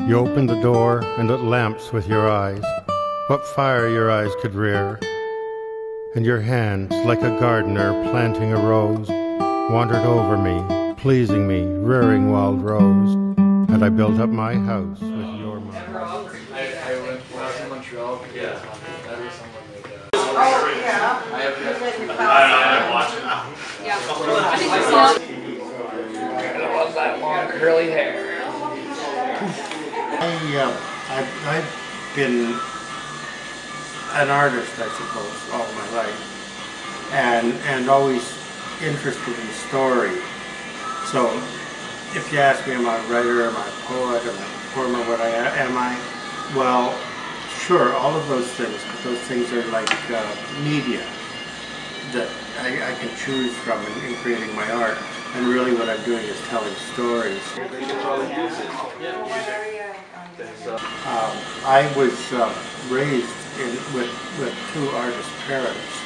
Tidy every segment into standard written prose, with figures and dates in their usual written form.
You opened the door and lit lamps with your eyes, what fire your eyes could rear. And your hands, like a gardener planting a rose, wandered over me, pleasing me, rearing wild rose. And I built up my house with your mind. I went when I was in Montreal. Yeah. That was someone like Oh, yeah. I'm watching. Yeah. I love that long curly hair. I've been an artist, I suppose, all my life, and always interested in story. So, if you ask me, am I a writer, am I a poet, am I a performer, what am I? Well, sure, all of those things, but those things are like media that I can choose from in creating my art. And really what I'm doing is telling stories. I was raised with two artist parents.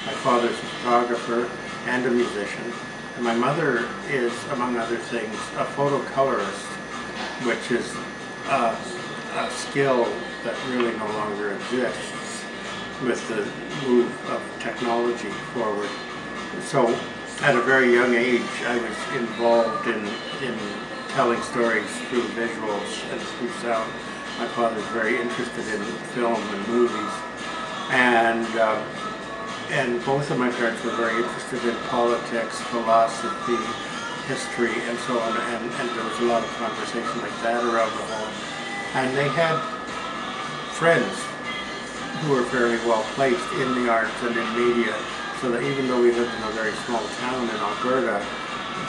My father's a photographer and a musician. And my mother is, among other things, a photocolorist, which is a skill that really no longer exists with the move of technology forward. So at a very young age, I was involved in telling stories through visuals and through sound. My father was very interested in film and movies, and both of my parents were very interested in politics, philosophy, history, and so on, and there was a lot of conversation like that around the home. And they had friends who were very well placed in the arts and in media, so that even though we lived in a very small town in Alberta,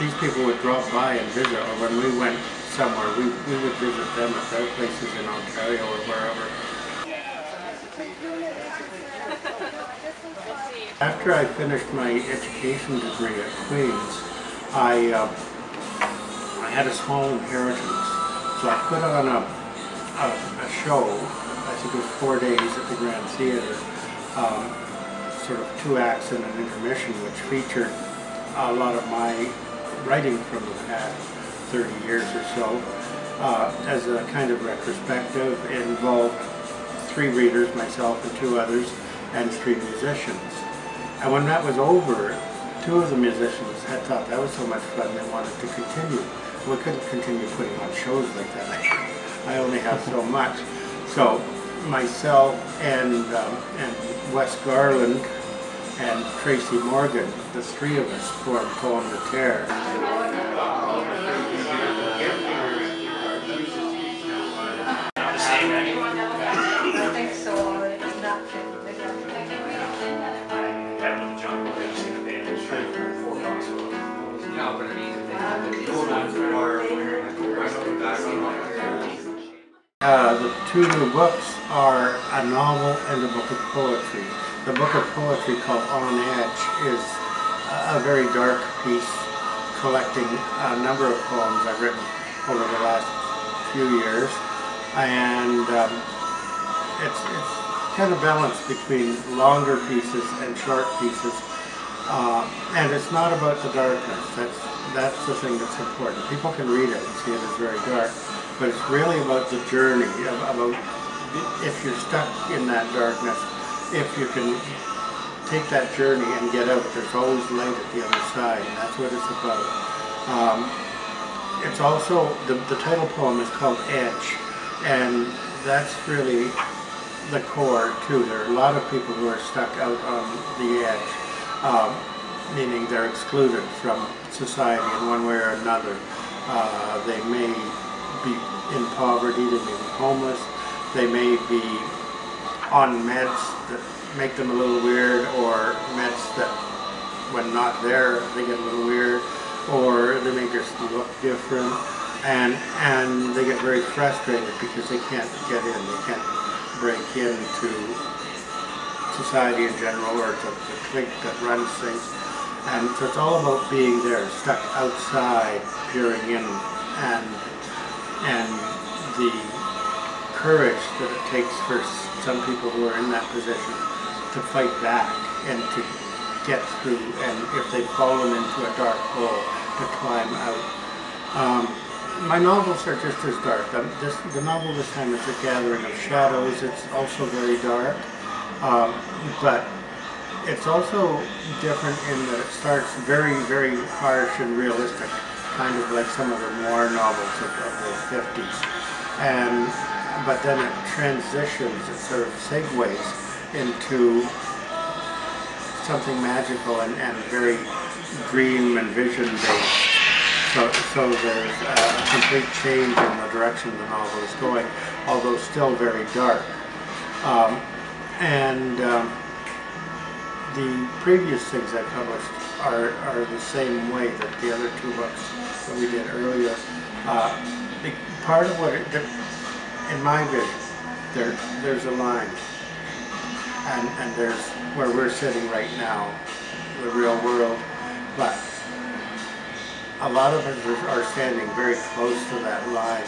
these people would drop by and visit, or when we went somewhere, we would visit them at their places in Ontario or wherever. After I finished my education degree at Queen's, I had a small inheritance, so I put on a show. I think it was 4 days at the Grand Theatre, sort of 2 acts and an intermission, which featured a lot of my writing from the past 30 years or so. As a kind of retrospective, it involved 3 readers, myself and 2 others, and 3 musicians. And when that was over, 2 of the musicians had thought that was so much fun they wanted to continue. We couldn't continue putting on shows like that. I only have so much. So myself and Wes Garland and Tracy Morgan, the 3 of us, formed Poem de Terre. I think so. It's not the 2 new books are a novel and a book of poetry. The book of poetry, called On Edge, is a very dark piece collecting a number of poems I've written over the last few years, and it's kind of balanced between longer pieces and short pieces, and it's not about the darkness. That's the thing that's important. People can read it and see it as very dark, but it's really about the journey, about if you're stuck in that darkness, if you can take that journey and get out, there's always light at the other side, and that's what it's about. It's also, the title poem is called Edge, and that's really the core too. There are a lot of people who are stuck out on the edge, meaning they're excluded from society in one way or another. They may be in poverty, they may be homeless, they may be on meds that make them a little weird, or meds that when not there they get a little weird, or they may just look different, and they get very frustrated because they can't get in, they can't break into society in general or to the clique that runs things. And so it's all about being there, stuck outside, peering in, and the courage that it takes for some people who are in that position to fight back and to get through, and if they've fallen into a dark hole, to climb out. my novels are just as dark. The novel this time is A Gathering of Shadows. It's also very dark, but it's also different in that it starts very, very harsh and realistic, kind of like some of the noir novels of the 50s. But then it transitions, it sort of segues into something magical and very dream and vision based. So there's a complete change in the direction the novel is going, although still very dark. The previous things I published are the same way that the other two books that we did earlier. Part of what, in my vision, there's a line, and there's where we're sitting right now, the real world, but a lot of us are standing very close to that line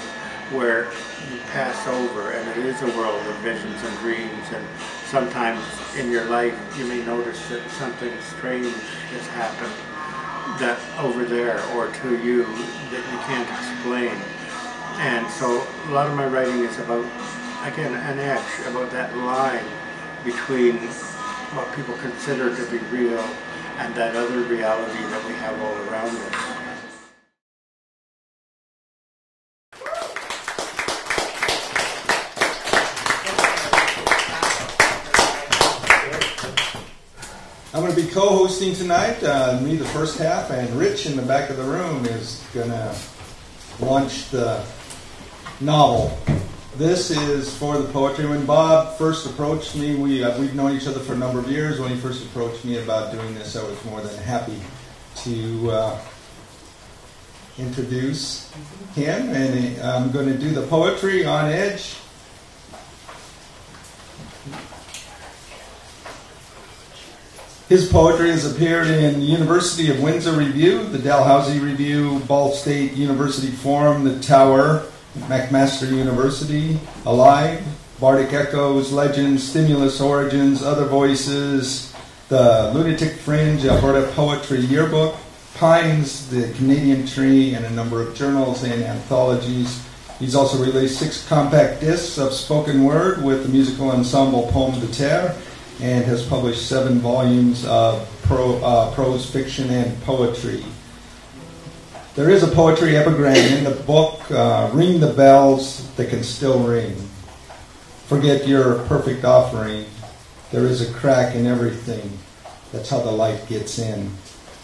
where you pass over, and it is a world of visions and dreams, and sometimes in your life you may notice that something strange has happened that over there or to you that you can't explain. And so a lot of my writing is about, again, an edge, about that line between what people consider to be real and that other reality that we have all around us. I'm going to be co-hosting tonight, me the first half, and Rich in the back of the room is going to launch the novel. This is for the poetry. When Bob first approached me, we've known each other for a number of years. When he first approached me about doing this, I was more than happy to introduce him. And I'm going to do the poetry on Edge. His poetry has appeared in the University of Windsor Review, the Dalhousie Review, Ball State University Forum, the Tower, McMaster University, Alive, Bardic Echoes, Legends, Stimulus Origins, Other Voices, the Lunatic Fringe, Alberta Poetry Yearbook, Pines, the Canadian Tree, and a number of journals and anthologies. He's also released 6 compact discs of spoken word with the musical ensemble Pomme de Terre, and has published 7 volumes of prose fiction and poetry. There is a poetry epigram in the book, Ring the Bells That Can Still Ring. Forget your perfect offering. There is a crack in everything. That's how the light gets in.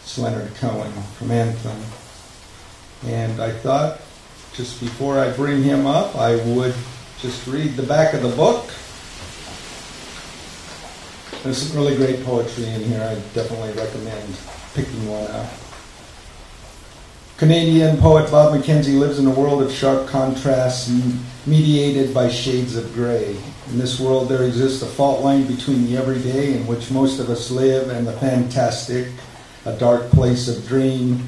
It's Leonard Cohen from Anthem. And I thought, just before I bring him up, I would just read the back of the book. There's some really great poetry in here. I definitely recommend picking one up. Canadian poet Bob MacKenzie lives in a world of sharp contrasts mediated by shades of gray. In this world there exists a fault line between the everyday in which most of us live and the fantastic, a dark place of dream,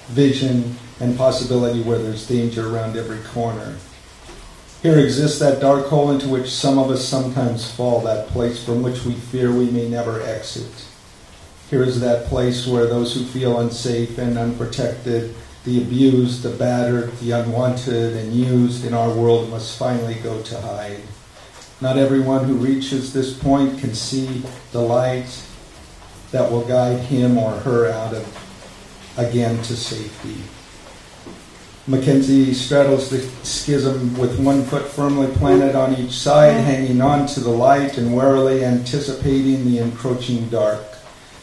vision, and possibility where there's danger around every corner. Here exists that dark hole into which some of us sometimes fall, that place from which we fear we may never exit. Here is that place where those who feel unsafe and unprotected, the abused, the battered, the unwanted and used in our world must finally go to hide. Not everyone who reaches this point can see the light that will guide him or her out of, again, to safety. Mackenzie straddles the schism with one foot firmly planted on each side, hanging on to the light and warily anticipating the encroaching dark.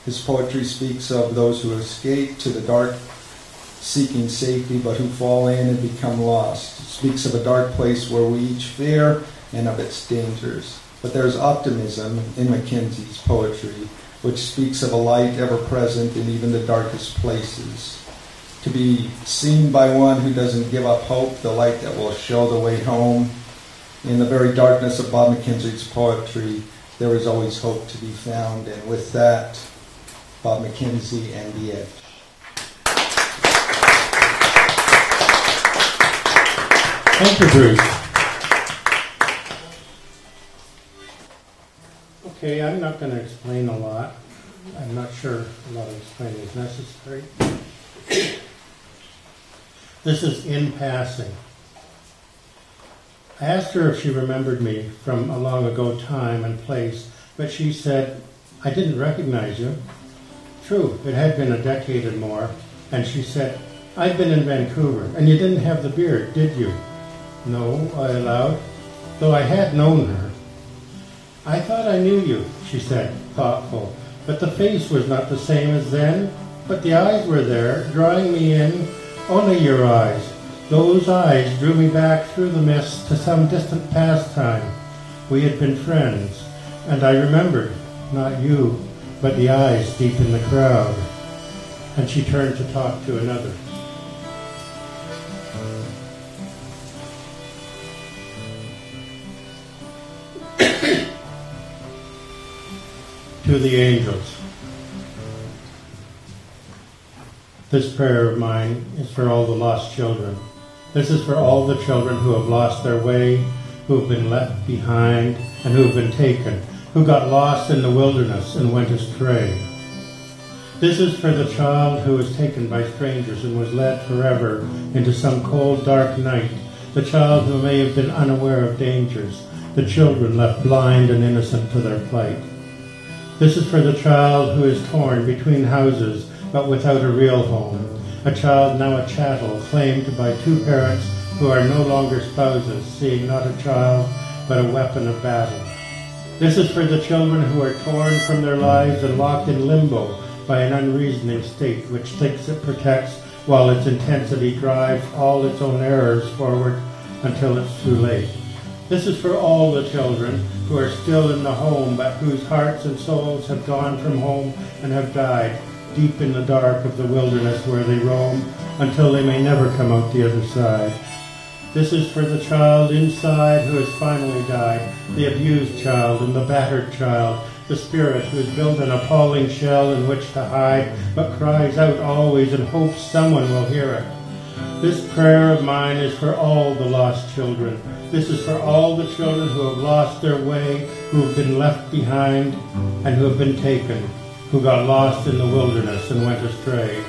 His poetry speaks of those who escape to the dark, seeking safety, but who fall in and become lost. It speaks of a dark place where we each fear and of its dangers. But there's optimism in Mackenzie's poetry, which speaks of a light ever present in even the darkest places. To be seen by one who doesn't give up hope, the light that will show the way home. In the very darkness of Bob MacKenzie's poetry, there is always hope to be found. And with that, Bob MacKenzie and the Edge. Thank you, Bruce. Okay, I'm not going to explain a lot. I'm not sure a lot of explaining is necessary. This is In Passing. I asked her if she remembered me from a long ago time and place, but she said, I didn't recognize you. True, it had been a decade and more, and she said, I've been in Vancouver, and you didn't have the beard, did you? No, I allowed, though I had known her. I thought I knew you, she said, thoughtful, but the face was not the same as then, but the eyes were there, drawing me in, only your eyes. Those eyes drew me back through the mist to some distant pastime. We had been friends, and I remembered, not you, but the eyes deep in the crowd. And she turned to talk to another. To the angels. This prayer of mine is for all the lost children. This is for all the children who have lost their way, who have been left behind, and who have been taken, who got lost in the wilderness and went astray. This is for the child who was taken by strangers and was led forever into some cold, dark night, the child who may have been unaware of dangers, the children left blind and innocent to their plight. This is for the child who is torn between houses but without a real home, a child now a chattel claimed by two parents who are no longer spouses, seeing not a child but a weapon of battle. This is for the children who are torn from their lives and locked in limbo by an unreasoning state which thinks it protects while its intensity drives all its own errors forward until it's too late. This is for all the children who are still in the home but whose hearts and souls have gone from home and have died deep in the dark of the wilderness where they roam until they may never come out the other side. This is for the child inside who has finally died, the abused child and the battered child, the spirit who has built an appalling shell in which to hide, but cries out always and hopes someone will hear it. This prayer of mine is for all the lost children. This is for all the children who have lost their way, who have been left behind, and who have been taken, who got lost in the wilderness and went astray.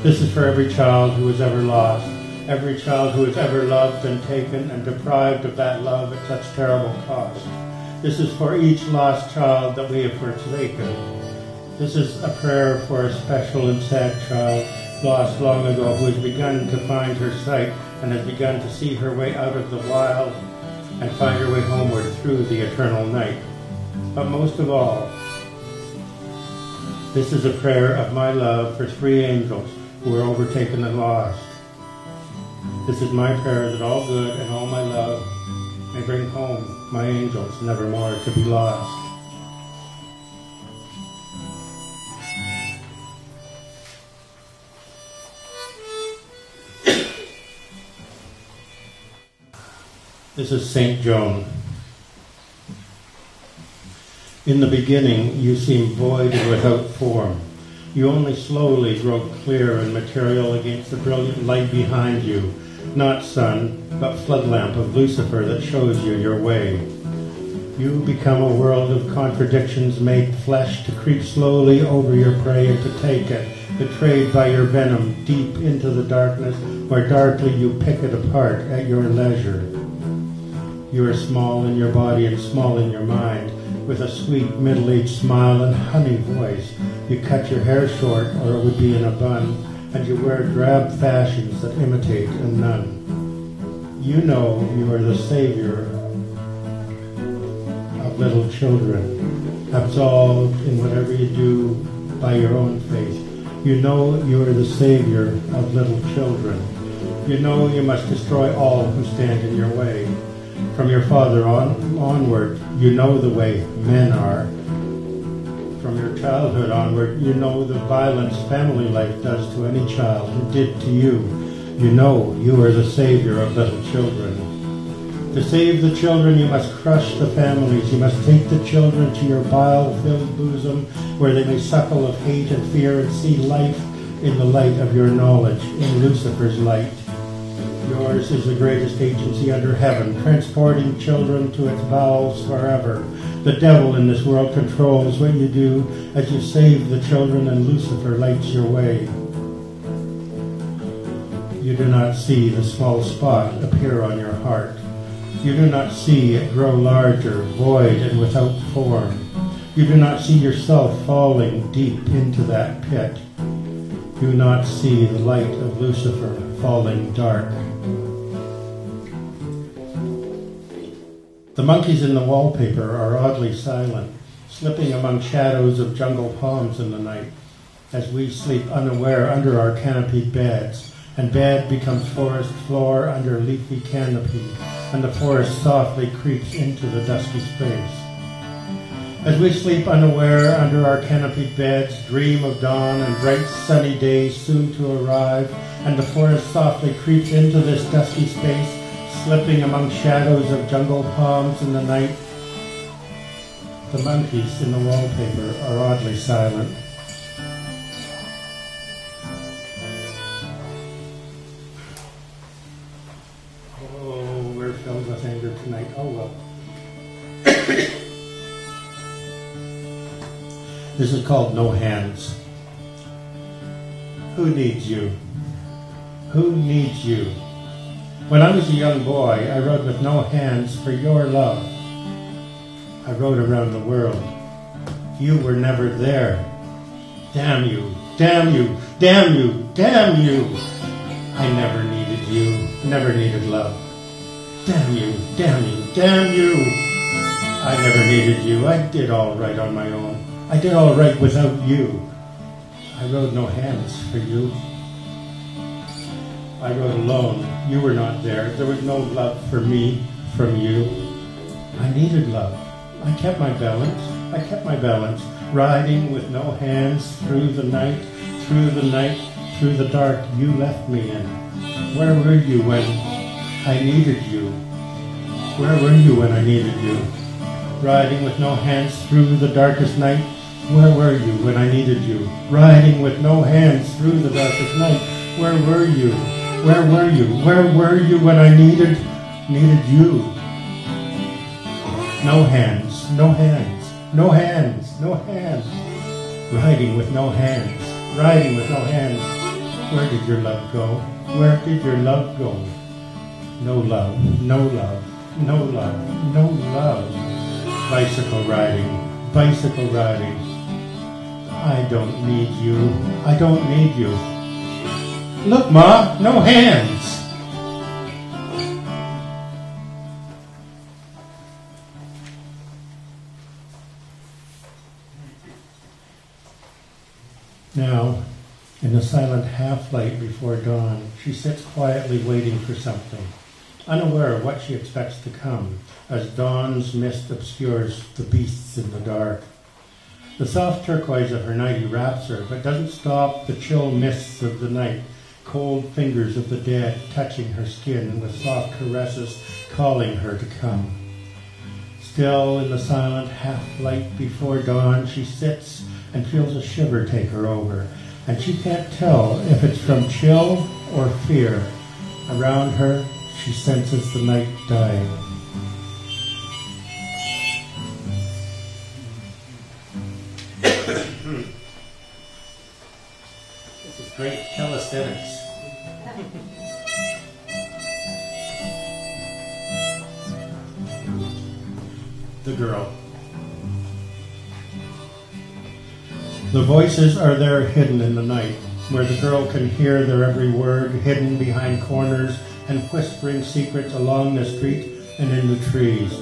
This is for every child who was ever lost, every child who was ever loved and taken and deprived of that love at such terrible cost. This is for each lost child that we have forsaken. This is a prayer for a special and sad child lost long ago who has begun to find her sight and has begun to see her way out of the wild and find her way homeward through the eternal night. But most of all, this is a prayer of my love for three angels who were overtaken and lost. This is my prayer that all good and all my love may bring home my angels nevermore to be lost. This is St. Joan. In the beginning, you seemed void and without form. You only slowly grow clear and material against the brilliant light behind you, not sun, but flood lamp of Lucifer that shows you your way. You become a world of contradictions made flesh to creep slowly over your prey and to take it, betrayed by your venom deep into the darkness, where darkly you pick it apart at your leisure. You are small in your body and small in your mind, with a sweet middle-aged smile and honey voice. You cut your hair short, or it would be in a bun, and you wear drab fashions that imitate a nun. You know you are the savior of little children, absolved in whatever you do by your own faith. You know you are the savior of little children. You know you must destroy all who stand in your way. From your father onward, you know the way men are. From your childhood onward, you know the violence family life does to any child who did to you. You know you are the savior of little children. To save the children, you must crush the families. You must take the children to your bile-filled bosom, where they may suckle of hate and fear and see life in the light of your knowledge, in Lucifer's light. Yours is the greatest agency under heaven, transporting children to its bowels forever. The devil in this world controls what you do as you save the children, and Lucifer lights your way. You do not see the small spot appear on your heart. You do not see it grow larger, void and without form. You do not see yourself falling deep into that pit. Do not see the light of Lucifer falling dark. The monkeys in the wallpaper are oddly silent, slipping among shadows of jungle palms in the night, as we sleep unaware under our canopied beds, and bed becomes forest floor under leafy canopy, and the forest softly creeps into the dusky space. As we sleep unaware under our canopied beds, dream of dawn and bright sunny days soon to arrive, and the forest softly creeps into this dusky space, slipping among shadows of jungle palms in the night. The monkeys in the wallpaper are oddly silent. Oh, we're filled with anger tonight. Oh well. This is called No Hands. Who needs you? Who needs you? When I was a young boy, I rode with no hands for your love. I rode around the world. You were never there. Damn you, damn you, damn you, damn you. I never needed you, never needed love. Damn you, damn you, damn you. I never needed you. I did all right on my own. I did all right without you. I rode no hands for you. I rode alone. You were not there. There was no love for me from you. I needed love. I kept my balance. I kept my balance. Riding with no hands through the night, through the night, through the dark you left me in. Where were you when I needed you? Where were you when I needed you? Riding with no hands through the darkest night. Where were you when I needed you? Riding with no hands through the darkest night. Where were you? Where were you? Where were you when I needed you? No hands, no hands, no hands, no hands. Riding with no hands, riding with no hands. Where did your love go? Where did your love go? No love, no love, no love, no love. Bicycle riding, bicycle riding. I don't need you, I don't need you. Look, Ma, no hands. Now, in the silent half-light before dawn, she sits quietly waiting for something, unaware of what she expects to come, as dawn's mist obscures the beasts in the dark. The soft turquoise of her nightie wraps her, but doesn't stop the chill mists of the night, cold fingers of the dead touching her skin with soft caresses calling her to come. Still in the silent half-light before dawn, she sits and feels a shiver take her over, and she can't tell if it's from chill or fear. Around her, she senses the night dying. This is great calisthenics. The girl. The voices are there hidden in the night, where the girl can hear their every word, hidden behind corners and whispering secrets along the street and in the trees.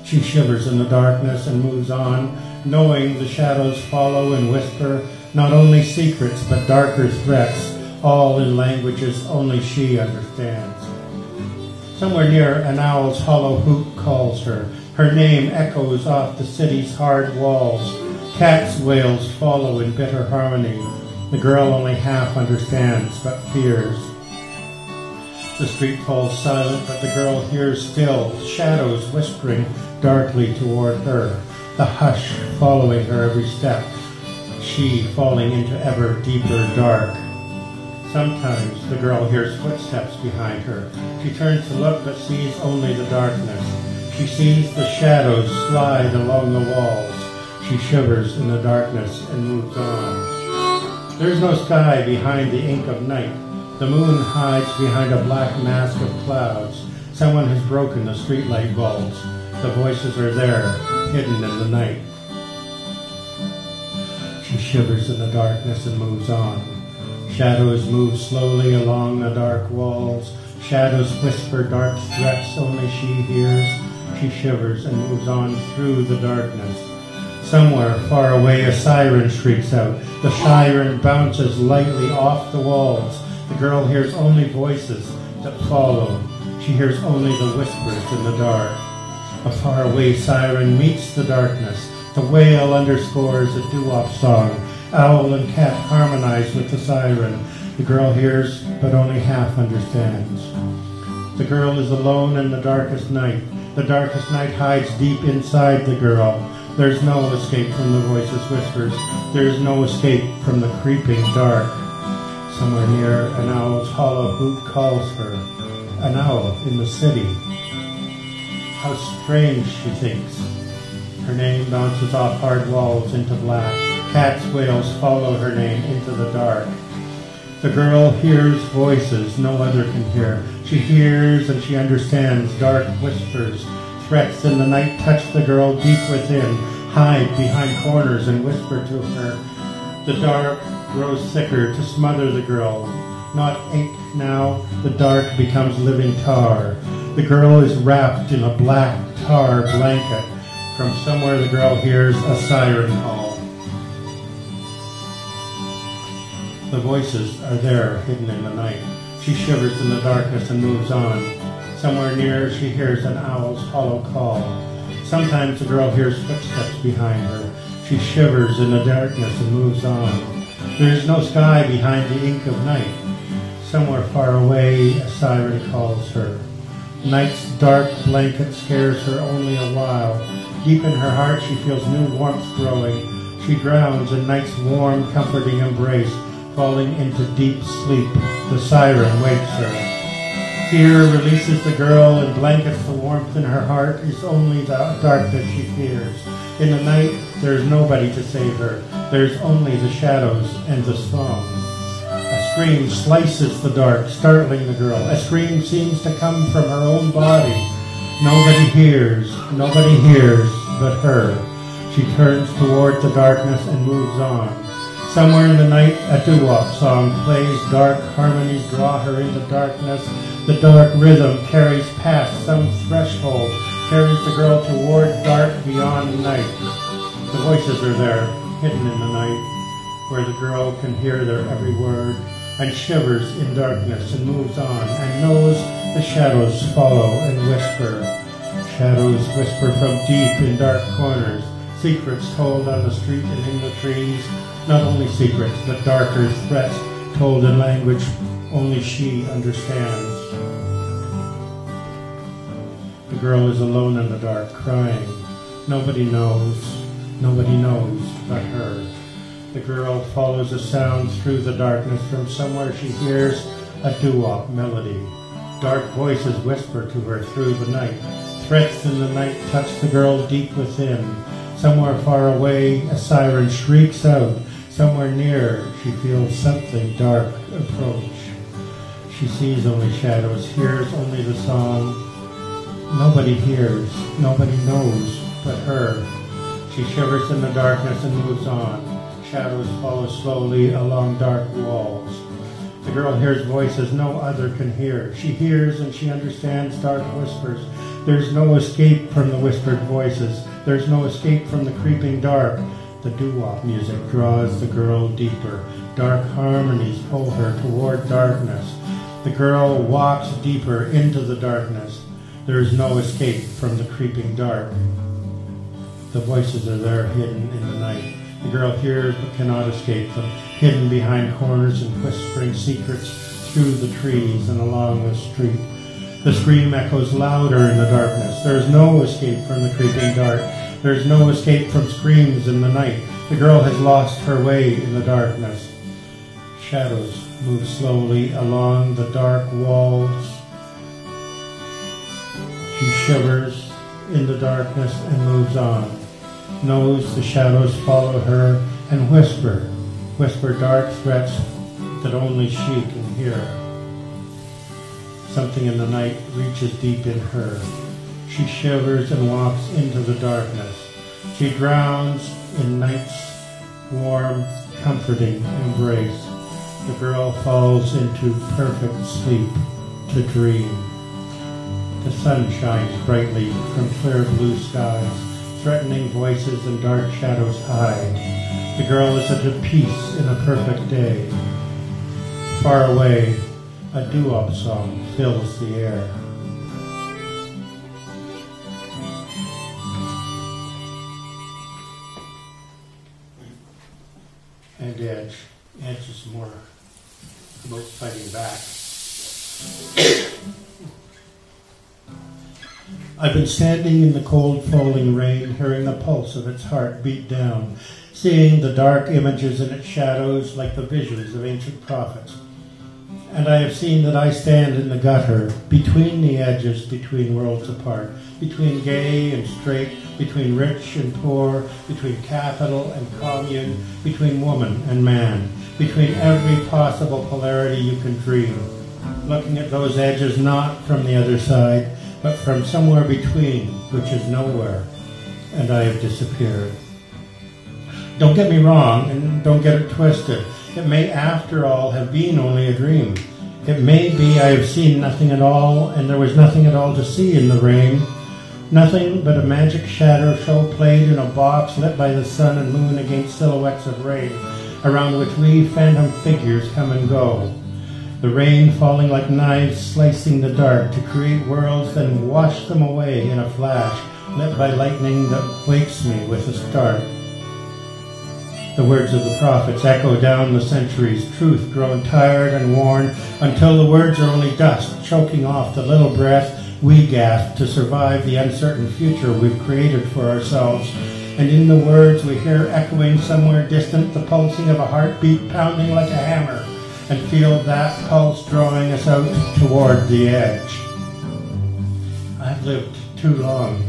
She shivers in the darkness and moves on, knowing the shadows follow and whisper not only secrets but darker threats, all in languages only she understands. Somewhere near, an owl's hollow hoot calls her. Her name echoes off the city's hard walls. Cats' wails follow in bitter harmony. The girl only half understands, but fears. The street falls silent, but the girl hears still, shadows whispering darkly toward her, the hush following her every step, she falling into ever deeper dark. Sometimes the girl hears footsteps behind her. She turns to look, but sees only the darkness. She sees the shadows slide along the walls. She shivers in the darkness and moves on. There's no sky behind the ink of night. The moon hides behind a black mask of clouds. Someone has broken the streetlight bulbs. The voices are there, hidden in the night. She shivers in the darkness and moves on. Shadows move slowly along the dark walls. Shadows whisper dark threats only she hears. She shivers and moves on through the darkness. Somewhere far away a siren shrieks out. The siren bounces lightly off the walls. The girl hears only voices that follow. She hears only the whispers in the dark. A faraway siren meets the darkness. The wail underscores a doo-wop song. Owl and cat harmonize with the siren. The girl hears, but only half understands. The girl is alone in the darkest night. The darkest night hides deep inside the girl. There's no escape from the voices' whispers. There is no escape from the creeping dark. Somewhere near, an owl's hollow hoot calls her. An owl in the city. How strange, she thinks. Her name bounces off hard walls into black. Cats' wails follow her name into the dark. The girl hears voices no other can hear. She hears and she understands dark whispers. Threats in the night touch the girl deep within, hide behind corners and whisper to her. The dark grows thicker to smother the girl. Not ink now, the dark becomes living tar. The girl is wrapped in a black tar blanket. From somewhere the girl hears a siren call. The voices are there, hidden in the night. She shivers in the darkness and moves on. Somewhere near, she hears an owl's hollow call. Sometimes the girl hears footsteps behind her. She shivers in the darkness and moves on. There is no sky behind the ink of night. Somewhere far away, a siren calls her. Night's dark blanket scares her only a while. Deep in her heart, she feels new warmth growing. She drowns in night's warm, comforting embrace. Falling into deep sleep, the siren wakes her. Fear releases the girl and blankets the warmth in her heart. It's only the darkness she fears. In the night, there is nobody to save her. There's only the shadows and the song. A scream slices the dark, startling the girl. A scream seems to come from her own body. Nobody hears but her. She turns toward the darkness and moves on. Somewhere in the night, a doo-wop song plays. Dark harmonies draw her into darkness. The dark rhythm carries past some threshold, carries the girl toward dark beyond night. The voices are there, hidden in the night, where the girl can hear their every word, and shivers in darkness and moves on, and knows the shadows follow and whisper. Shadows whisper from deep in dark corners, secrets told on the street and in the trees. Not only secrets, but darker threats told in language only she understands. The girl is alone in the dark, crying. Nobody knows but her. The girl follows a sound through the darkness. From somewhere she hears a doo-wop melody. Dark voices whisper to her through the night. Threats in the night touch the girl deep within. Somewhere far away, a siren shrieks out. Somewhere near, she feels something dark approach. She sees only shadows, hears only the song. Nobody hears, nobody knows but her. She shivers in the darkness and moves on. Shadows follow slowly along dark walls. The girl hears voices no other can hear. She hears and she understands dark whispers. There's no escape from the whispered voices. There's no escape from the creeping dark. The doo-wop music draws the girl deeper. Dark harmonies pull her toward darkness. The girl walks deeper into the darkness. There is no escape from the creeping dark. The voices are there, hidden in the night. The girl hears but cannot escape them, hidden behind corners and whispering secrets through the trees and along the street. The scream echoes louder in the darkness. There is no escape from the creeping dark. There is no escape from screams in the night. The girl has lost her way in the darkness. Shadows move slowly along the dark walls. She shivers in the darkness and moves on. Knows the shadows follow her and whisper dark threats that only she can hear. Something in the night reaches deep in her. She shivers and walks into the darkness. She drowns in night's warm, comforting embrace. The girl falls into perfect sleep to dream. The sun shines brightly from clear blue skies. Threatening voices and dark shadows hide. The girl is at peace in a perfect day. Far away, a doo-wop song fills the air. And Edge. Edge is more about fighting back. I've been standing in the cold falling rain, hearing the pulse of its heart beat down, seeing the dark images in its shadows like the visions of ancient prophets. And I have seen that I stand in the gutter, between the edges, between worlds apart, between gay and straight, between rich and poor, between capital and commune, between woman and man, between every possible polarity you can dream, looking at those edges not from the other side, but from somewhere between, which is nowhere, and I have disappeared. Don't get me wrong, and don't get it twisted. It may, after all, have been only a dream. It may be I have seen nothing at all, and there was nothing at all to see in the rain. Nothing but a magic shadow show played in a box lit by the sun and moon against silhouettes of rain, around which we phantom figures come and go. The rain falling like knives, slicing the dark to create worlds, then wash them away in a flash, lit by lightning that wakes me with a start. The words of the prophets echo down the centuries, truth grown tired and worn, until the words are only dust, choking off the little breath we gasp to survive the uncertain future we've created for ourselves. And in the words we hear echoing somewhere distant the pulsing of a heartbeat pounding like a hammer, and feel that pulse drawing us out toward the edge. I've lived too long,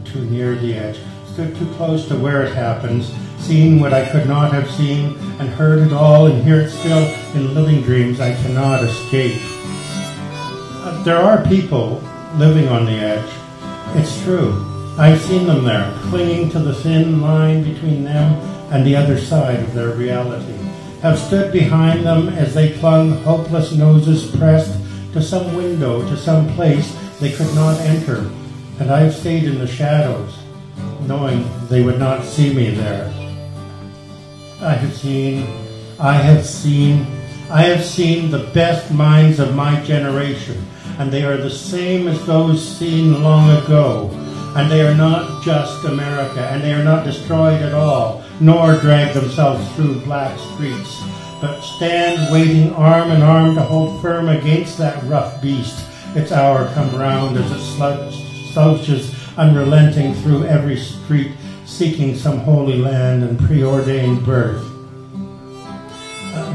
too near the edge, stood too close to where it happens, seen what I could not have seen, and heard it all, and hear it still in living dreams I cannot escape. There are people living on the edge. It's true. I've seen them there, clinging to the thin line between them and the other side of their reality. Have stood behind them as they clung, hopeless noses pressed to some window, to some place they could not enter. And I have stayed in the shadows, knowing they would not see me there. I have seen the best minds of my generation, and they are the same as those seen long ago. And they are not just America, and they are not destroyed at all, nor drag themselves through black streets, but stand waiting arm in arm to hold firm against that rough beast, its hour come round as it slouches unrelenting through every street, seeking some holy land and preordained birth.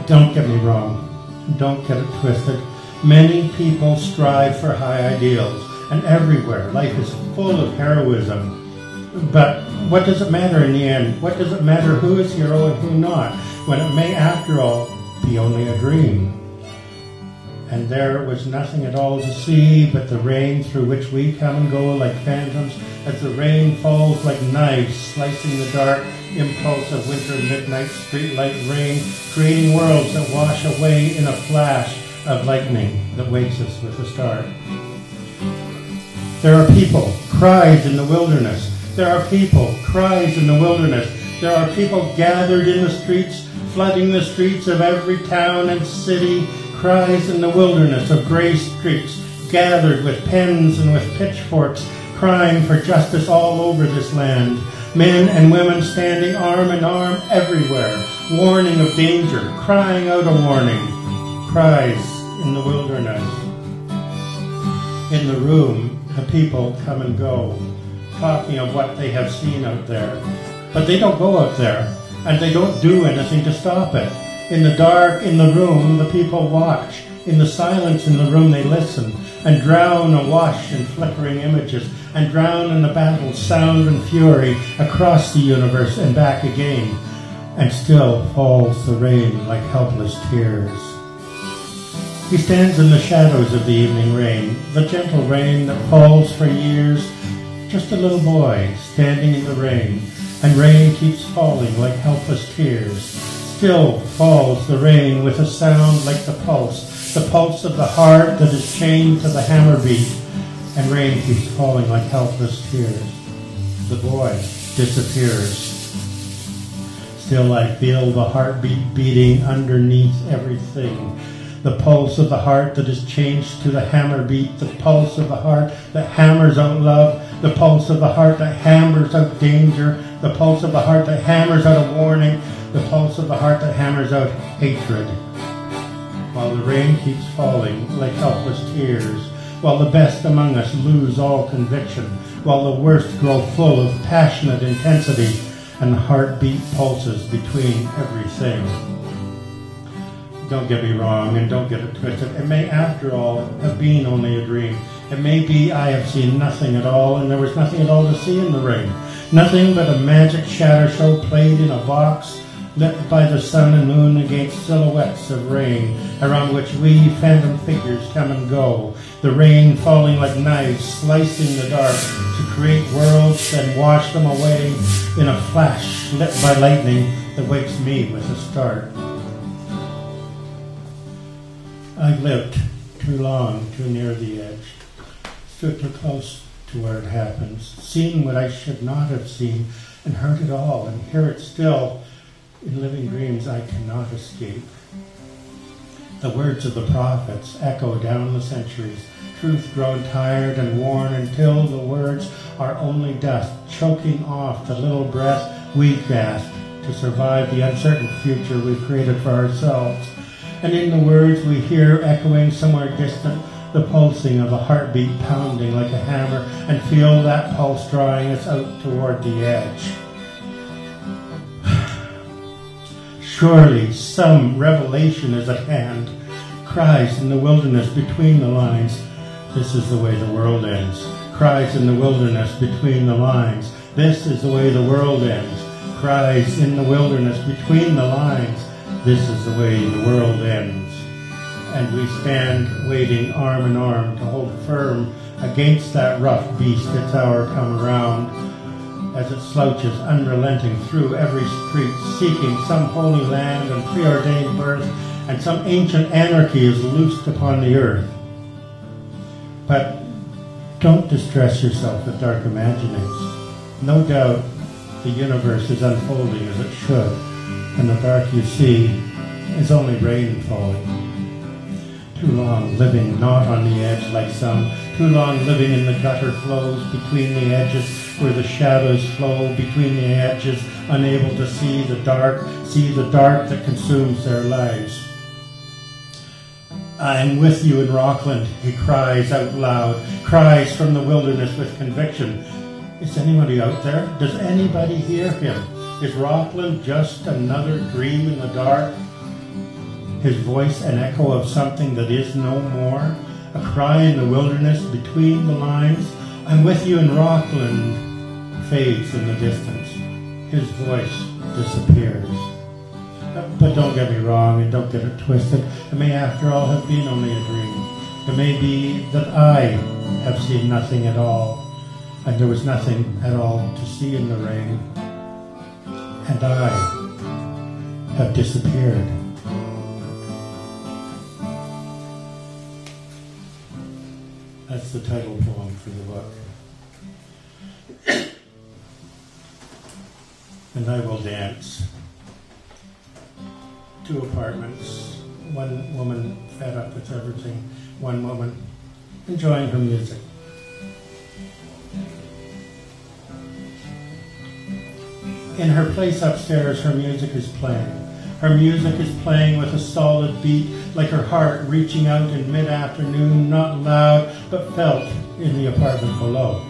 Don't get me wrong. Don't get it twisted. Many people strive for high ideals, and everywhere life is full of heroism. But what does it matter in the end? What does it matter who is hero and who not, when it may, after all, be only a dream? And there was nothing at all to see but the rain through which we come and go like phantoms, as the rain falls like knives, slicing the dark impulse of winter midnight streetlight rain, creating worlds that wash away in a flash of lightning that wakes us with a start. There are people, cries in the wilderness. There are people, cries in the wilderness. There are people gathered in the streets, flooding the streets of every town and city, cries in the wilderness of gray streets, gathered with pens and with pitchforks, crying for justice all over this land. Men and women standing arm in arm everywhere, warning of danger, crying out a warning. Cries in the wilderness. In the room, the people come and go, talking of what they have seen out there. But they don't go out there, and they don't do anything to stop it. In the dark, in the room, the people watch. In the silence in the room, they listen, and drown awash in flickering images, and drown in the battle's sound and fury across the universe and back again. And still falls the rain like helpless tears. He stands in the shadows of the evening rain, the gentle rain that falls for years. Just a little boy standing in the rain, and rain keeps falling like helpless tears. Still falls the rain with a sound like the pulse of the heart that is chained to the hammer beat, and rain keeps falling like helpless tears. The boy disappears. Still I feel the heartbeat beating underneath everything. The pulse of the heart that is changed to the hammer beat, the pulse of the heart that hammers out love, the pulse of the heart that hammers out danger, the pulse of the heart that hammers out a warning, the pulse of the heart that hammers out hatred. While the rain keeps falling like helpless tears, while the best among us lose all conviction, while the worst grow full of passionate intensity, and the heartbeat pulses between everything. Don't get me wrong, and don't get it twisted. It may, after all, have been only a dream. It may be I have seen nothing at all, and there was nothing at all to see in the rain. Nothing but a magic shadow show played in a box, lit by the sun and moon against silhouettes of rain, around which we phantom figures come and go. The rain falling like knives, slicing the dark to create worlds and wash them away in a flash lit by lightning that wakes me with a start. I've lived too long, too near the edge, stood too close to where it happens, seen what I should not have seen, and heard it all, and hear it still. In living dreams I cannot escape. The words of the prophets echo down the centuries, truth grown tired and worn until the words are only dust, choking off the little breath we gasp to survive the uncertain future we've created for ourselves. And in the words we hear echoing somewhere distant, the pulsing of a heartbeat pounding like a hammer, and feel that pulse drawing us out toward the edge. Surely some revelation is at hand. Cries in the wilderness between the lines. This is the way the world ends. Cries in the wilderness between the lines. This is the way the world ends. Cries in the wilderness between the lines. This is the way the world ends. And we stand waiting arm in arm to hold firm against that rough beast its hour come around, as it slouches unrelenting through every street, seeking some holy land and preordained birth, and some ancient anarchy is loosed upon the earth. But don't distress yourself with dark imaginings. No doubt the universe is unfolding as it should, and the dark you see is only rain falling. Too long living not on the edge like some, too long living in the gutter flows between the edges where the shadows flow between the edges, unable to see the dark that consumes their lives. I'm with you in Rockland, he cries out loud, cries from the wilderness with conviction. Is anybody out there? Does anybody hear him? Is Rockland just another dream in the dark? His voice an echo of something that is no more, a cry in the wilderness between the lines. I'm with you in Rockland fades in the distance. His voice disappears. But don't get me wrong, and don't get it twisted. It may after all have been only a dream. It may be that I have seen nothing at all, and there was nothing at all to see in the rain, and I have disappeared. That's the title poem for the book. And I will dance. 2 apartments, 1 woman fed up with everything, 1 woman enjoying her music. In her place upstairs, her music is playing. Her music is playing with a solid beat, like her heart reaching out in mid-afternoon, not loud, but felt in the apartment below.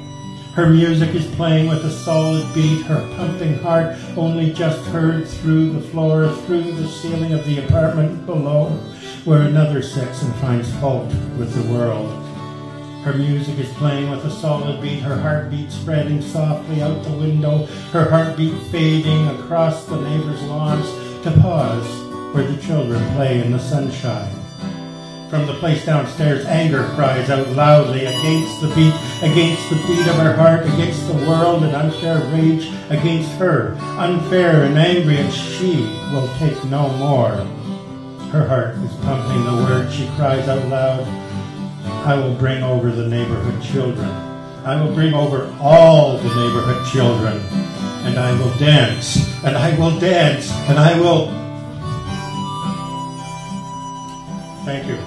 Her music is playing with a solid beat, her pumping heart only just heard through the floor, through the ceiling of the apartment below, where another sits and finds fault with the world. Her music is playing with a solid beat, her heartbeat spreading softly out the window, her heartbeat fading across the neighbors' lawns to pause where the children play in the sunshine. From the place downstairs, anger cries out loudly against the beat of her heart, against the world, and unfair rage against her, unfair and angry, and she will take no more. Her heart is pumping the words. She cries out loud, I will bring over the neighborhood children. I will bring over all the neighborhood children. And I will dance, and I will dance, and I will... Thank you.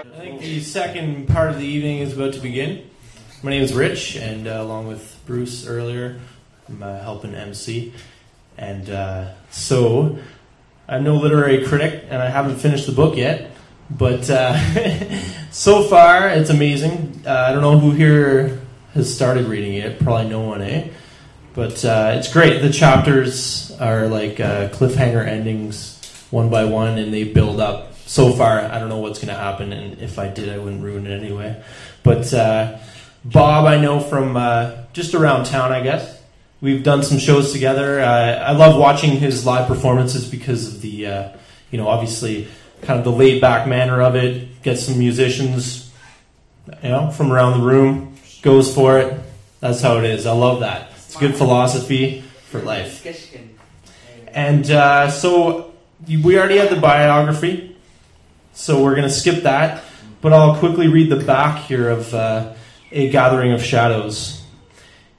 I think the second part of the evening is about to begin. My name is Rich, and along with Bruce earlier, I'm helping MC. And so, I'm no literary critic, and I haven't finished the book yet. But so far, it's amazing. I don't know who here has started reading it. Probably no one, eh? But it's great. The chapters are like cliffhanger endings, one by one, and they build up. So far, I don't know what's going to happen, and if I did, I wouldn't ruin it anyway. But Bob, I know from just around town, I guess. We've done some shows together. I love watching his live performances because of the, obviously, kind of the laid-back manner of it. Get some musicians, from around the room, goes for it. That's how it is. I love that. It's good philosophy for life. And so we already had the biography. So we're going to skip that, but I'll quickly read the back here of A Gathering of Shadows.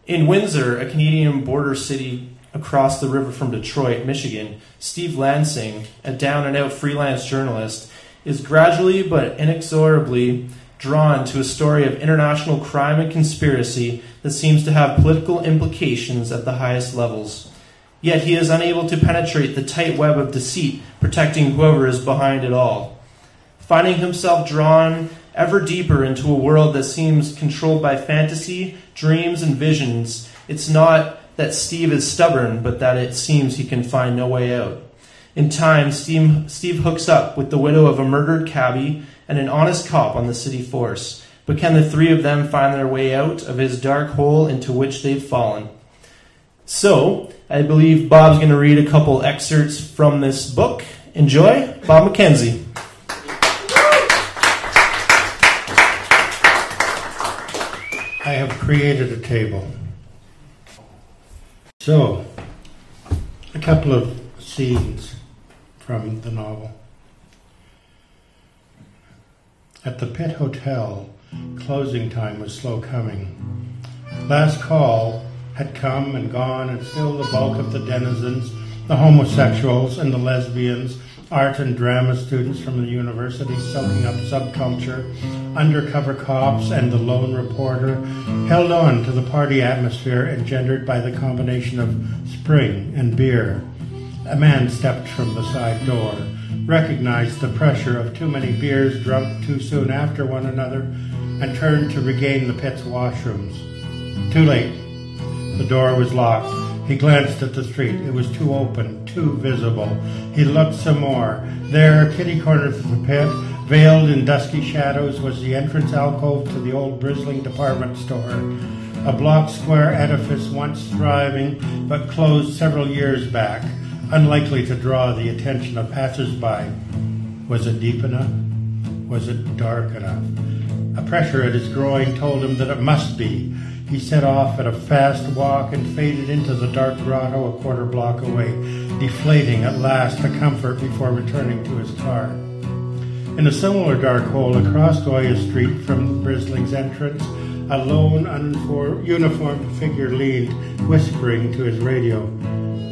In Windsor, a Canadian border city across the river from Detroit, Michigan, Steve Lansing, a down-and-out freelance journalist, is gradually but inexorably drawn to a story of international crime and conspiracy that seems to have political implications at the highest levels. Yet he is unable to penetrate the tight web of deceit protecting whoever is behind it all. Finding himself drawn ever deeper into a world that seems controlled by fantasy, dreams, and visions, it's not that Steve is stubborn, but that it seems he can find no way out. In time, Steve hooks up with the widow of a murdered cabbie and an honest cop on the city force. But can the three of them find their way out of his dark hole into which they've fallen? So, I believe Bob's going to read a couple excerpts from this book. Enjoy, Bob MacKenzie. I have created a table. So, a couple of scenes from the novel. At the Pit Hotel, closing time was slow coming. Last call had come and gone, and still the bulk of the denizens, the homosexuals and the lesbians, art and drama students from the university soaking up subculture, undercover cops, and the lone reporter held on to the party atmosphere engendered by the combination of spring and beer. A man stepped from the side door, recognized the pressure of too many beers drunk too soon after one another, and turned to regain the pit's washrooms. Too late. The door was locked. He glanced at the street. It was too open, too visible. He looked some more. There, kitty-cornered to the pit, veiled in dusky shadows, was the entrance alcove to the old bristling department store. A block-square edifice once thriving, but closed several years back, unlikely to draw the attention of passers-by. Was it deep enough? Was it dark enough? A pressure at his groin told him that it must be. He set off at a fast walk and faded into the dark grotto a quarter block away, deflating at last to comfort before returning to his car. In a similar dark hole across Goya Street from Brisling's entrance, a lone, uniformed figure leaned, whispering to his radio.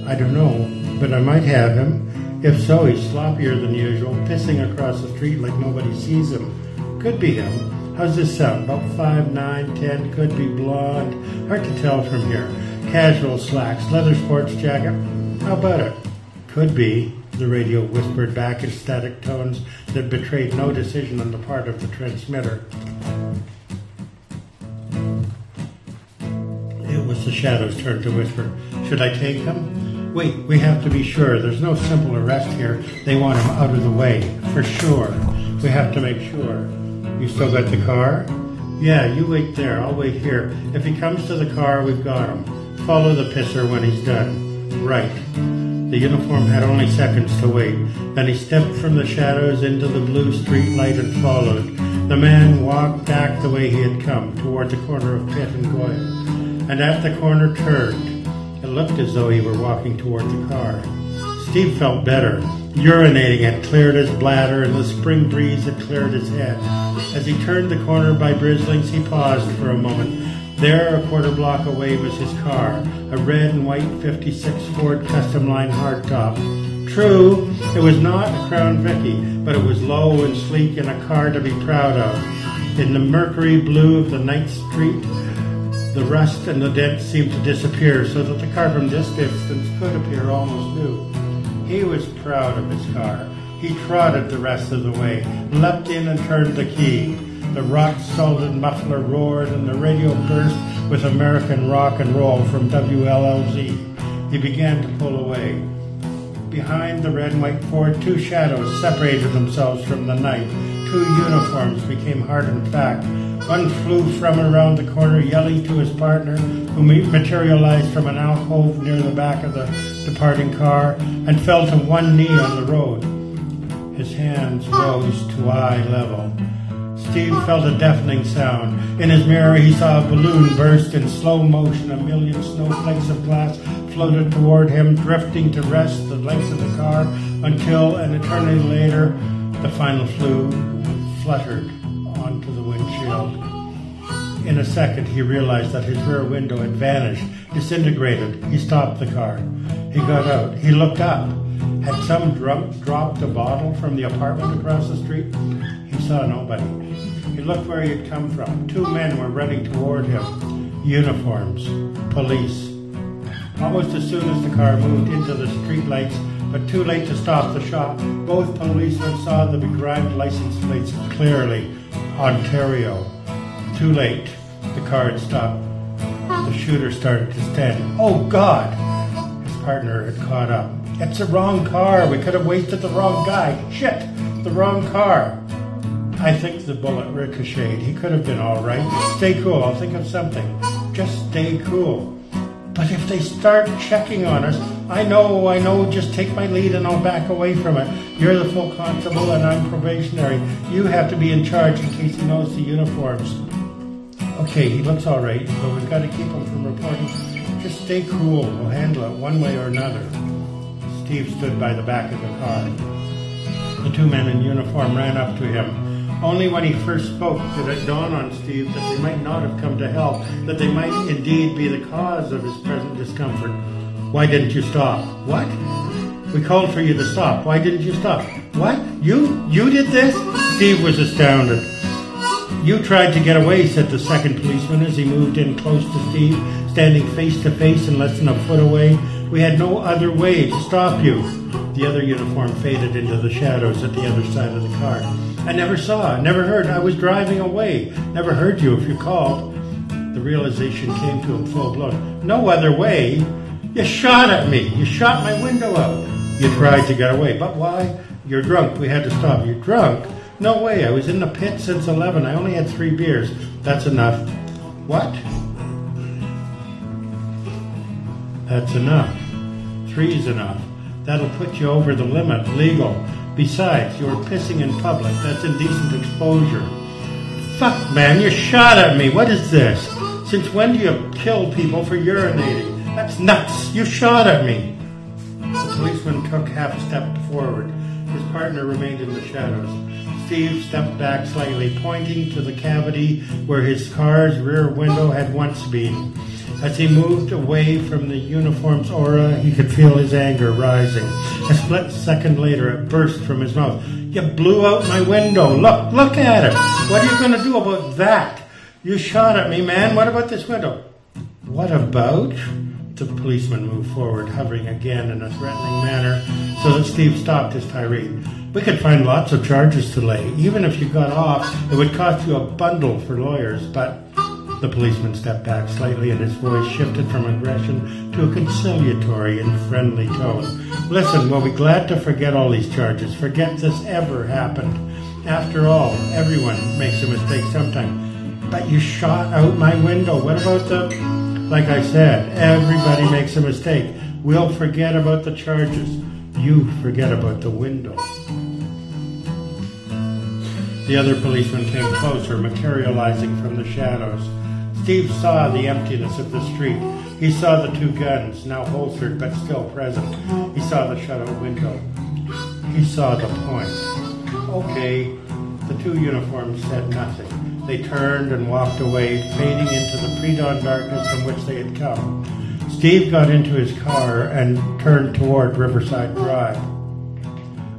I don't know, but I might have him. If so, he's sloppier than usual, pissing across the street like nobody sees him. Could be him. How's this sound? About 5'9", 10, could be blonde. Hard to tell from here. Casual slacks, leather sports jacket. How about it? Could be, the radio whispered back in static tones that betrayed no decision on the part of the transmitter. the shadows turned to whisper. Should I take him? Wait, we have to be sure. There's no simple arrest here. They want him out of the way, for sure. We have to make sure. You still got the car? Yeah, you wait there. I'll wait here. If he comes to the car, we've got him. Follow the pisser when he's done. Right. The uniform had only seconds to wait. Then he stepped from the shadows into the blue street light and followed. The man walked back the way he had come, toward the corner of Pitt and Goyle. And at the corner turned. It looked as though he were walking toward the car. Steve felt better. Urinating had cleared his bladder, and the spring breeze had cleared his head. As he turned the corner by Brisling's, he paused for a moment. There, a quarter block away, was his car, a red and white 56 Ford Custom Line hardtop. True, it was not a Crown Vicky, but it was low and sleek and a car to be proud of. In the mercury blue of the night street, the rust and the dents seemed to disappear, so that the car from this distance could appear almost new. He was proud of his car. He trotted the rest of the way, leapt in and turned the key. The rock-solid muffler roared and the radio burst with American rock and roll from WLLZ. He began to pull away. Behind the red and white Ford, two shadows separated themselves from the night. Two uniforms became hard and fact. One flew from around the corner, yelling to his partner, who materialized from an alcove near the back of the departing car, and fell to one knee on the road. His hands rose to eye level. Steve felt a deafening sound. In his mirror, he saw a balloon burst in slow motion. A million snowflakes of glass floated toward him, drifting to rest the length of the car until, an eternity later, the final fluttered onto the windshield. In a second, he realized that his rear window had vanished, disintegrated. He stopped the car. He got out. He looked up. Had some drunk dropped a bottle from the apartment across the street? He saw nobody. He looked where he had come from. Two men were running toward him. Uniforms. Police. Almost as soon as the car moved into the streetlights, but too late to stop the shot, both policemen saw the begrimed license plates clearly. Ontario. Too late. The car had stopped. The shooter started to stand. Oh, God! His partner had caught up. It's the wrong car. We could have wasted the wrong guy. Shit! The wrong car. I think the bullet ricocheted. He could have been all right. Stay cool. I'll think of something. Just stay cool. But if they start checking on us, I know, just take my lead and I'll back away from it. You're the full constable and I'm probationary. You have to be in charge in case he knows the uniforms. Okay, he looks all right, but we've got to keep him from reporting. Just stay cool. We'll handle it one way or another. Steve stood by the back of the car. The two men in uniform ran up to him. Only when he first spoke did it dawn on Steve that they might not have come to help, that they might indeed be the cause of his present discomfort. Why didn't you stop? What? We called for you to stop. Why didn't you stop? What? You did this? Steve was astounded. You tried to get away, said the second policeman as he moved in close to Steve, standing face to face and less than a foot away. We had no other way to stop you. The other uniform faded into the shadows at the other side of the car. I never saw, never heard. I was driving away. Never heard you if you called. The realization came to him full blown. No other way? You shot at me. You shot my window out. You tried to get away. But why? You're drunk. We had to stop you. Drunk? No way. I was in the pit since 11. I only had 3 beers. That's enough. What? That's enough. 3's enough. That'll put you over the limit. Legal. Besides, you were pissing in public. That's indecent exposure. Fuck, man, you shot at me. What is this? Since when do you kill people for urinating? That's nuts. You shot at me. The policeman took half a step forward. His partner remained in the shadows. Steve stepped back slightly, pointing to the cavity where his car's rear window had once been. As he moved away from the uniform's aura, he could feel his anger rising. A split second later, it burst from his mouth. You blew out my window. Look at it. What are you going to do about that? You shot at me, man. What about this window? What about? The policeman moved forward, hovering again in a threatening manner, so that Steve stopped his tirade. We could find lots of charges to lay. Even if you got off, it would cost you a bundle for lawyers, but... The policeman stepped back slightly and his voice shifted from aggression to a conciliatory and friendly tone. Listen, we'll be glad to forget all these charges. Forget this ever happened. After all, everyone makes a mistake sometime. But you shot out my window. What about the... Like I said, everybody makes a mistake. We'll forget about the charges. You forget about the window. The other policeman came closer, materializing from the shadows. Steve saw the emptiness of the street. He saw the two guns, now holstered but still present. He saw the shut-out window. He saw the point. Okay, the two uniforms said nothing. They turned and walked away, fading into the pre-dawn darkness from which they had come. Steve got into his car and turned toward Riverside Drive.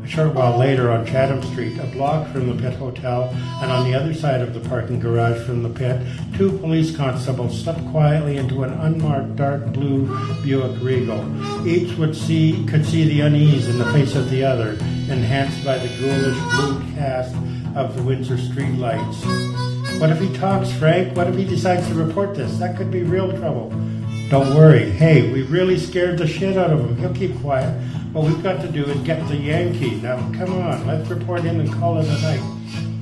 A short while later on Chatham Street, a block from the Pit Hotel, and on the other side of the parking garage from the Pit, two police constables stepped quietly into an unmarked dark blue Buick Regal. Each could see the unease in the face of the other, enhanced by the ghoulish blue cast of the Windsor street lights. What if he talks, Frank? What if he decides to report this? That could be real trouble. Don't worry. Hey, we really scared the shit out of him. He'll keep quiet. What we've got to do is get the Yankee. Now, come on, let's report in and call it a night.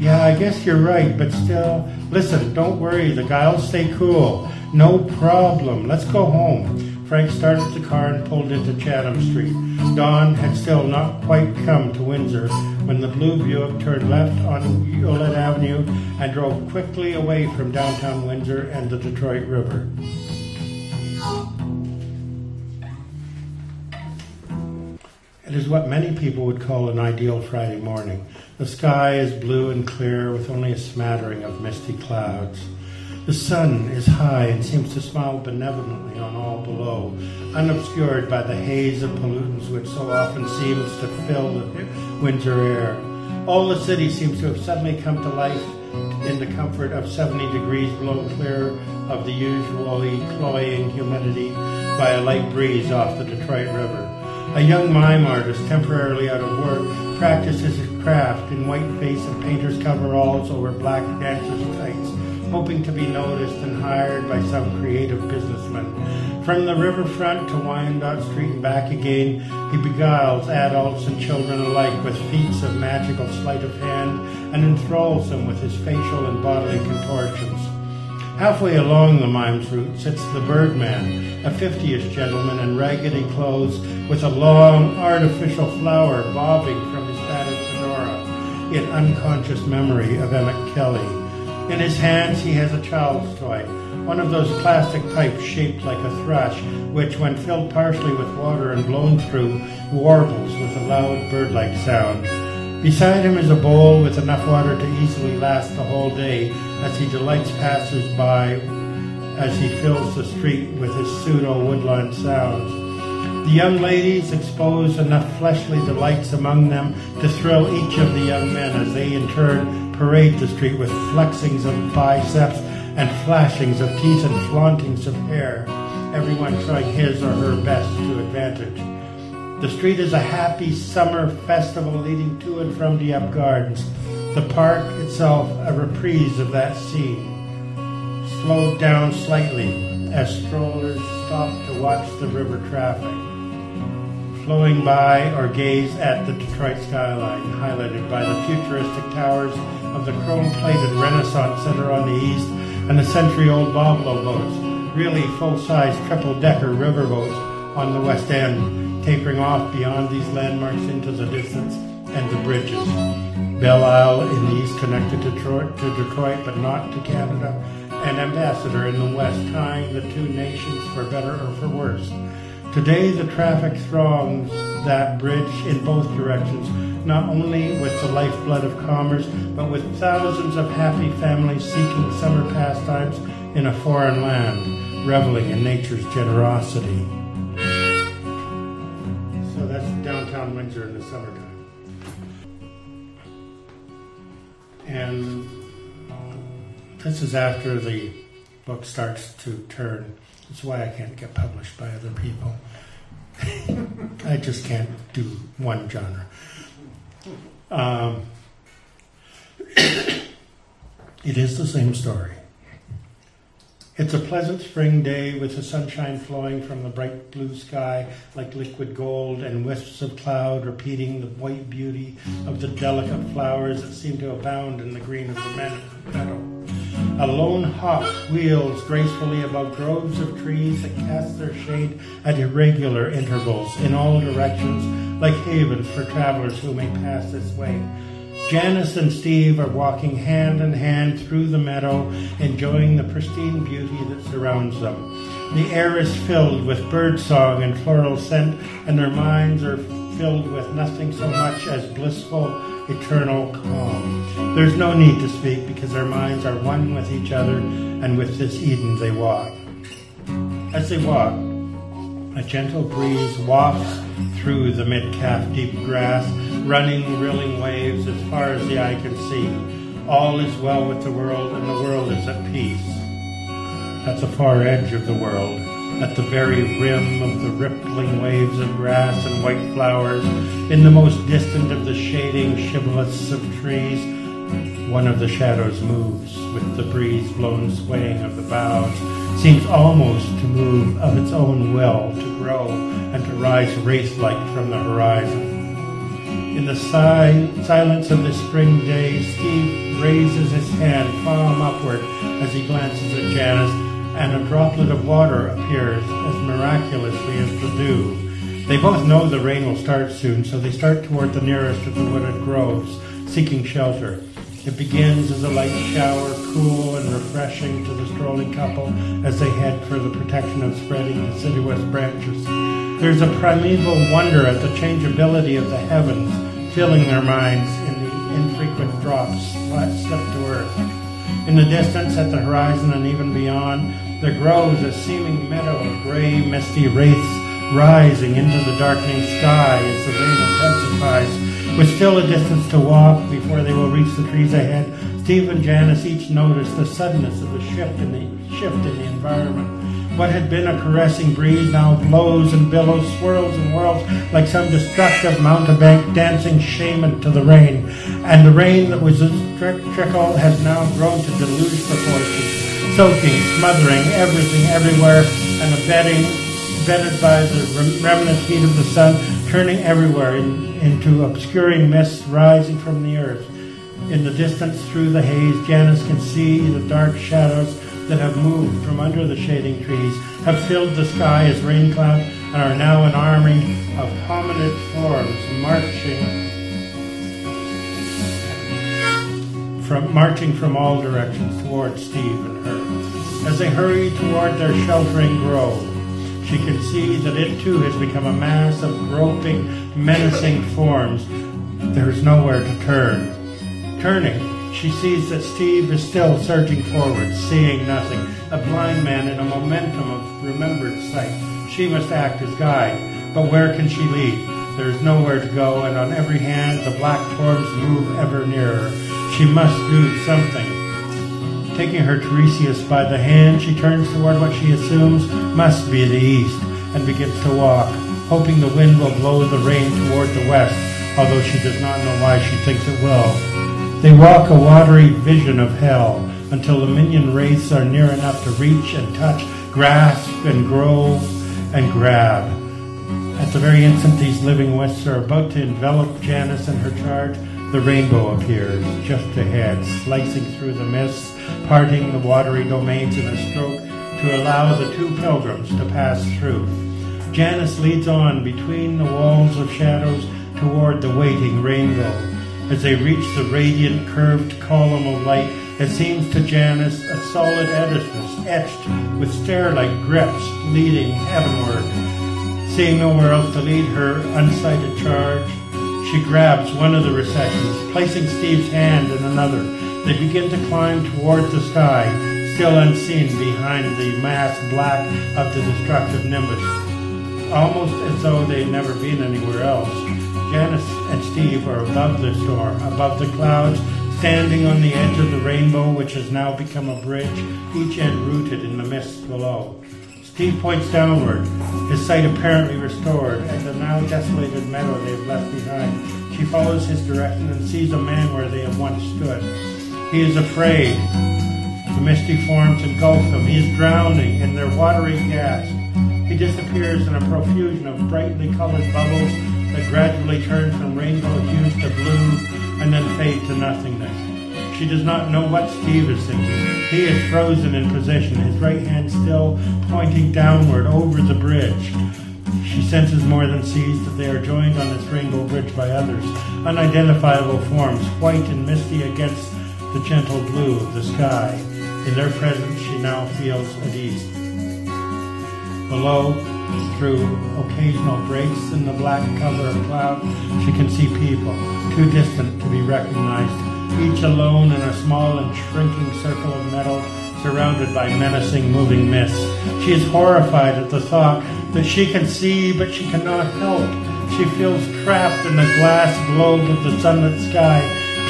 Yeah, I guess you're right, but still... Listen, don't worry, the guy'll stay cool. No problem. Let's go home. Frank started the car and pulled into Chatham Street. Dawn had still not quite come to Windsor when the blue Buick turned left on Hewlett Avenue and drove quickly away from downtown Windsor and the Detroit River. It is what many people would call an ideal Friday morning. The sky is blue and clear with only a smattering of misty clouds. The sun is high and seems to smile benevolently on all below, unobscured by the haze of pollutants which so often seems to fill the Windsor air. All the city seems to have suddenly come to life in the comfort of 70 degrees blown clear of the usually cloying humidity by a light breeze off the Detroit River. A young mime artist, temporarily out of work, practices his craft in white face and painter's coveralls over black dancer's tights, hoping to be noticed and hired by some creative businessman. From the riverfront to Wyandotte Street and back again, he beguiles adults and children alike with feats of magical sleight of hand and enthralls them with his facial and bodily contortions. Halfway along the mime's route sits the Birdman, a 50-ish gentleman in raggedy clothes with a long artificial flower bobbing from his tattered fedora, in unconscious memory of Emmett Kelly. In his hands he has a child's toy, one of those plastic pipes shaped like a thrush, which, when filled partially with water and blown through, warbles with a loud bird-like sound. Beside him is a bowl with enough water to easily last the whole day as he delights passers-by as he fills the street with his pseudo-woodland sounds. The young ladies expose enough fleshly delights among them to thrill each of the young men as they in turn parade the street with flexings of biceps and flashings of teeth and flauntings of hair, everyone showing his or her best to advantage. The street is a happy summer festival leading to and from Dieppe Gardens. The park itself a reprise of that scene, slowed down slightly as strollers stop to watch the river traffic, flowing by or gaze at the Detroit skyline, highlighted by the futuristic towers of the chrome-plated Renaissance Center on the east and the century-old boblo boats, really full-size triple-decker riverboats on the west end, tapering off beyond these landmarks into the distance, and the bridges. Belle Isle in the east connected to Detroit, but not to Canada, and Ambassador in the west, tying the two nations for better or for worse. Today the traffic throngs that bridge in both directions, not only with the lifeblood of commerce, but with thousands of happy families seeking summer pastimes in a foreign land, reveling in nature's generosity. So that's downtown Windsor in the summertime. And this is after the book starts to turn. That's why I can't get published by other people. I just can't do one genre. It is the same story. It's a pleasant spring day with the sunshine flowing from the bright blue sky like liquid gold and wisps of cloud repeating the white beauty of the delicate flowers that seem to abound in the green of the meadow. A lone hawk wheels gracefully above groves of trees that cast their shade at irregular intervals in all directions like havens for travelers who may pass this way. Janice and Steve are walking hand in hand through the meadow, enjoying the pristine beauty that surrounds them. The air is filled with birdsong and floral scent, and their minds are filled with nothing so much as blissful, eternal calm. There's no need to speak because their minds are one with each other, and with this Eden they walk. As they walk, a gentle breeze wafts through the mid-calf deep grass, running, rilling waves as far as the eye can see. All is well with the world, and the world is at peace. At the far edge of the world, at the very rim of the rippling waves of grass and white flowers, in the most distant of the shading shibboleths of trees, one of the shadows moves with the breeze-blown swaying of the boughs, seems almost to move of its own will, to grow and to rise wraith-like from the horizon. In the silence of the spring day, Steve raises his hand palm upward as he glances at Janice, and a droplet of water appears as miraculously as the dew. They both know the rain will start soon, so they start toward the nearest of the wooded groves, seeking shelter. It begins as a light shower, cool and refreshing to the strolling couple as they head for the protection of spreading deciduous branches. There's a primeval wonder at the changeability of the heavens, filling their minds in the infrequent drops slipped to earth. In the distance, at the horizon and even beyond, there grows a seeming meadow of gray, misty wraiths rising into the darkening sky as the rain intensifies. With still a distance to walk before they will reach the trees ahead, Steve and Janice each notice the suddenness of the shift in the environment. What had been a caressing breeze now blows and billows, swirls and whirls like some destructive mountebank dancing shaman to the rain. And the rain that was a trickle has now grown to deluge proportions, soaking, smothering everything everywhere, and bedded by the remnant heat of the sun, turning everywhere into obscuring mists rising from the earth. In the distance through the haze, Janice can see the dark shadows that have moved from under the shading trees, have filled the sky as rain clouds, and are now an army of hominid forms marching from all directions towards Steve and her. As they hurry toward their sheltering grove, she can see that it too has become a mass of groping, menacing forms. There is nowhere to turn. Turning, she sees that Steve is still surging forward, seeing nothing, a blind man in a momentum of remembered sight. She must act as guide, but where can she lead? There is nowhere to go, and on every hand the black forms move ever nearer. She must do something. Taking her Tiresias by the hand, she turns toward what she assumes must be the east, and begins to walk, hoping the wind will blow the rain toward the west, although she does not know why she thinks it will. They walk a watery vision of hell until the minion wraiths are near enough to reach and touch, grasp and grow and grab. At the very instant these living wisps are about to envelop Janice and her charge, the rainbow appears just ahead, slicing through the mists, parting the watery domains in a stroke to allow the two pilgrims to pass through. Janice leads on between the walls of shadows toward the waiting rainbow. As they reach the radiant, curved column of light, it seems to Janice a solid edifice etched with stair-like grips leading heavenward. Seeing nowhere else to lead her unsighted charge, she grabs one of the recessions, placing Steve's hand in another. They begin to climb toward the sky, still unseen behind the mass black of the destructive nimbus. Almost as though they've never been anywhere else, Janice and Steve are above the storm, above the clouds, standing on the edge of the rainbow, which has now become a bridge, each end rooted in the mist below. Steve points downward, his sight apparently restored, at the now desolated meadow they have left behind. She follows his direction and sees a man where they have once stood. He is afraid. The misty forms engulf him. He is drowning in their watery gas. He disappears in a profusion of brightly colored bubbles that gradually turn from rainbow hues to blue and then fade to nothingness. She does not know what Steve is thinking. He is frozen in position, his right hand still pointing downward over the bridge. She senses more than sees that they are joined on this rainbow bridge by others, unidentifiable forms, white and misty against the gentle blue of the sky. In their presence, she now feels at ease. Below, through occasional breaks in the black cover of cloud, she can see people, too distant to be recognized, each alone in a small and shrinking circle of metal, surrounded by menacing moving mists. She is horrified at the thought that she can see, but she cannot help. She feels trapped in the glass globe of the sunlit sky,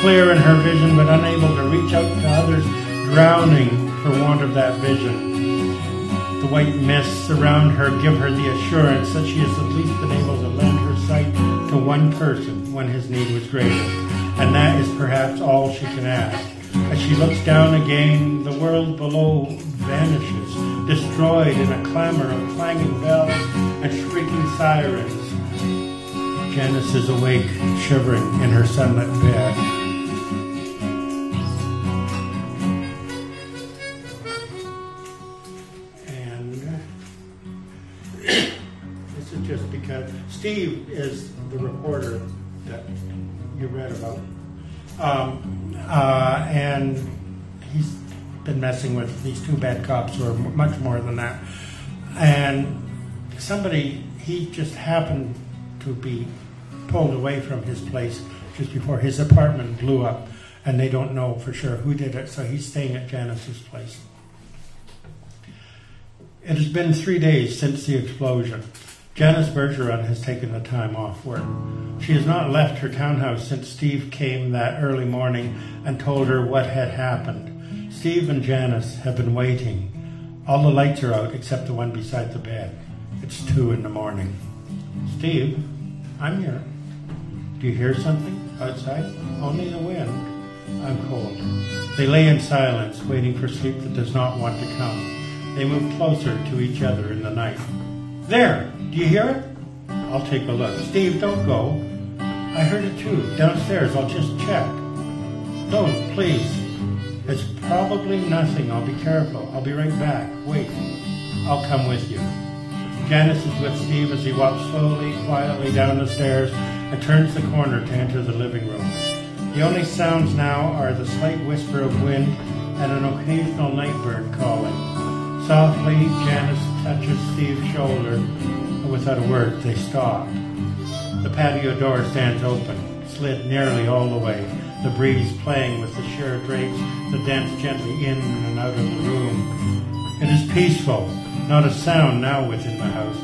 clear in her vision, but unable to reach out to others, drowning for want of that vision. The white mists around her give her the assurance that she has at least been able to lend her sight to one person when his need was greatest, and that is perhaps all she can ask. As she looks down again, the world below vanishes, destroyed in a clamor of clanging bells and shrieking sirens. Janice is awake, shivering in her sunlit bed. Just because Steve is the reporter that you read about, and he's been messing with these two bad cops who are much more than that. And he just happened to be pulled away from his place just before his apartment blew up, and they don't know for sure who did it, so he's staying at Janice's place. It has been 3 days since the explosion. Janice Bergeron has taken the time off work. She has not left her townhouse since Steve came that early morning and told her what had happened. Steve and Janice have been waiting. All the lights are out except the one beside the bed. It's 2 a.m. Steve, I'm here. Do you hear something outside? Only the wind. I'm cold. They lay in silence, waiting for sleep that does not want to come. They move closer to each other in the night. There! Do you hear it? I'll take a look. Steve, don't go. I heard it too. Downstairs. I'll just check. Don't, please. It's probably nothing. I'll be careful. I'll be right back. Wait. I'll come with you. Janice is with Steve as he walks slowly, quietly down the stairs and turns the corner to enter the living room. The only sounds now are the slight whisper of wind and an occasional night bird calling. Softly, Janice touches Steve's shoulder. Without a word, they stop. The patio door stands open, slid nearly all the way, the breeze playing with the sheer drapes that dance gently in and out of the room. It is peaceful, not a sound now within the house.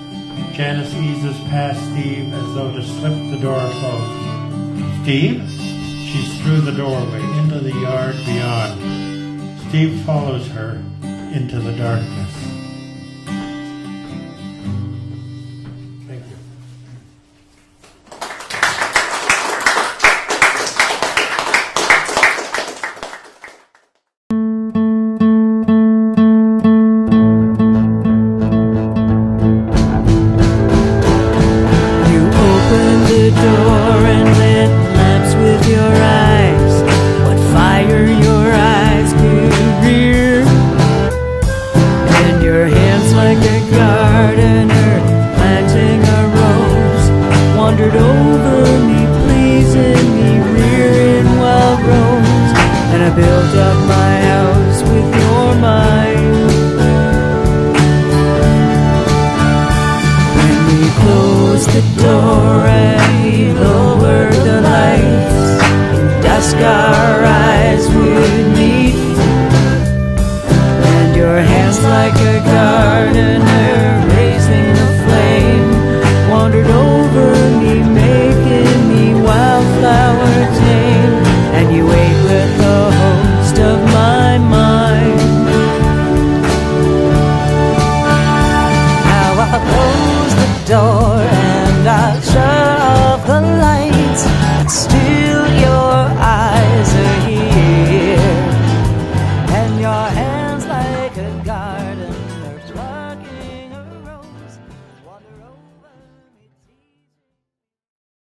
Janice eases past Steve as though to slip the door closed. Steve? She's through the doorway, into the yard beyond. Steve follows her into the darkness. Door